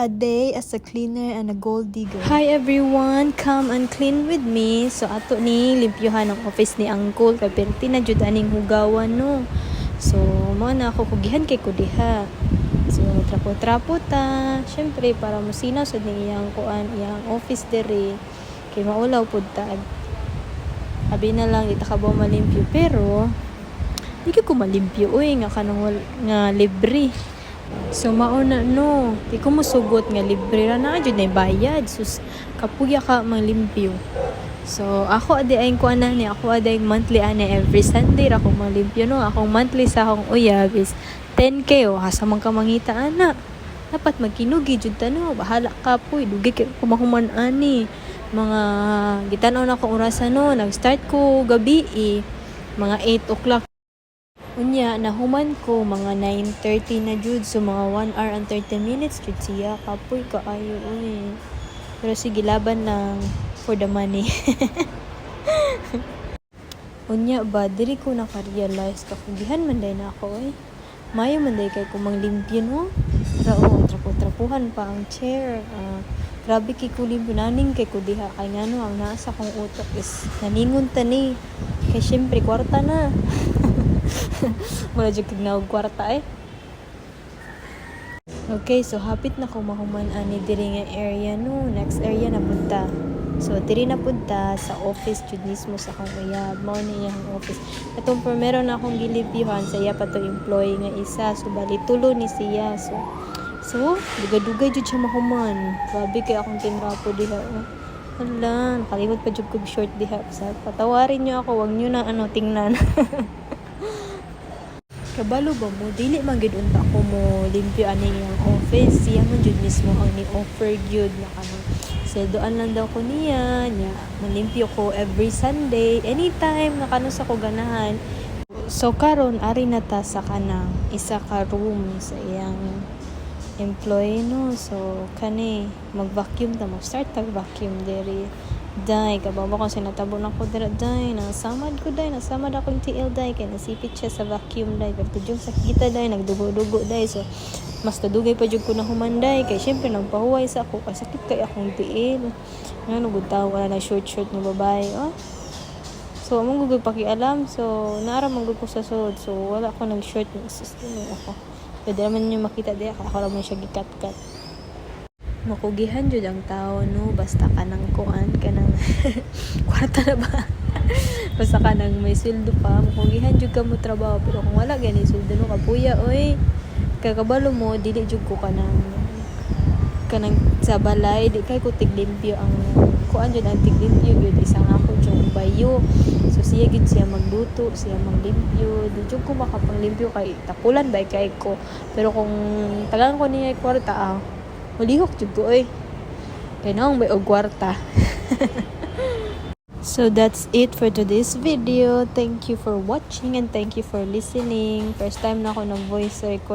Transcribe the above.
A day as a cleaner and a gold digger. Hi everyone, come and clean with me. So ato ni limpyuhan ang office ni Uncle kay perti na jud aning hugawan no. So mo na ako kugihan kay kudiha. So trapo-trapo ta. Syempre para musinaw sad ni iyang kuan iyang office dere kay maulaw pud ta. Abi na lang ita ka ba malimpyo pero di ko malimpyo oy nga kanang nga libre. So mauna no, di ko musugot nga libre ra na jud na bayad. Sus kapuya ka manglimpyo. So ako adi ay ko ana ni ako adi monthly ani every Sunday ra ko manglimpyo no. Akong monthly sa akong uyab is 10k o hasa man ka mangita ana. Dapat magkinugi jud ta no. Bahala ka puy dugi kay kumahuman ani. Mga gitanaw na ko orasan no, nag-start ko gabi mga 8 o'clock. Unya, nahuman ko mga 9:30 na jud. So, mga 1 hour and 30 minutes jud siya. Kapoy kaayo uy. Pero sige, laban lang for the money. Unya ba, diri ko naka-realize kapugihan man day na ako eh. Mayo man day kay kumang limpyo no. Rao, trapo-trapuhan pa ang chair. Grabe kay kulimpyo naning kay kudiha. Kay nga no, ang nasa kong utok is naningon tani. Kay syempre, kwarta na. Wala dyan kagnaog kwarta eh. Okay, so hapit na ko mahuman ani diri nga area no. Next area na punta. So diri na punta sa office jud mismo sa akong uyab. Mao ni iyang office. Katong primero na akong gilipihan sa iya pa to employee nga isa. So bali tulo ni siya. So dugay-dugay jud siya mahuman. Grabe kay akong tinrapo diha. Hala, nakalimot pa jud kog short diha. Patawarin niyo ako, wag niyo na tingnan. Kabalo ba mo? Dili man gid unta ko mo limpyo ani ang office. Siya man jud mismo ang ni-offer gyud na kanang seldoan lang daw ko niya. Malimpyo ko every Sunday, anytime na kanang sa ko ganahan. So karon ari na ta sa kanang isa ka room sa iyang employee no. So kani mag-vacuum ta, mag-start tag vacuum diri. Day, kababa ko sinatabo na ko dira day, nasamad ako yung TL day, kaya nasipit siya sa vacuum day, pero tudyong sakita day, nagdugo-dugo day, so mas tadugay pa jud ko na humanday, kaya syempre nagpahuway sa ako, kaya sakit kay akong TL, nga nagutaw, wala na short ng babae, so among gugod pakialam, so naaramang gugod ko sa sod, so wala ako nag-short ng system ako, pwede naman nyo makita day, ako naman siya gikat-kat. Makugihan jud ang tao no, basta kanang kuan kanang kwarta na ba. Basta kanang may sweldo pa, makugihan jud ka mo trabaho, pero kung wala gani sweldo no kapuya oy. Kakabalo mo dili jud ko kanang sa balay di kay ko tiglimpyo ang kuan jud ang tiglimpyo gyud isang ako jud bayo. So siya gid siya magluto, siya maglimpyo, di jud ko makapanglimpyo kay tapulan bay kay ko. Pero kung tagaan ko niya kwarta malihok jud ko eh. Kaya naong may kwarta. So that's it for today's video. Thank you for watching and thank you for listening. First time na ako nag voice record.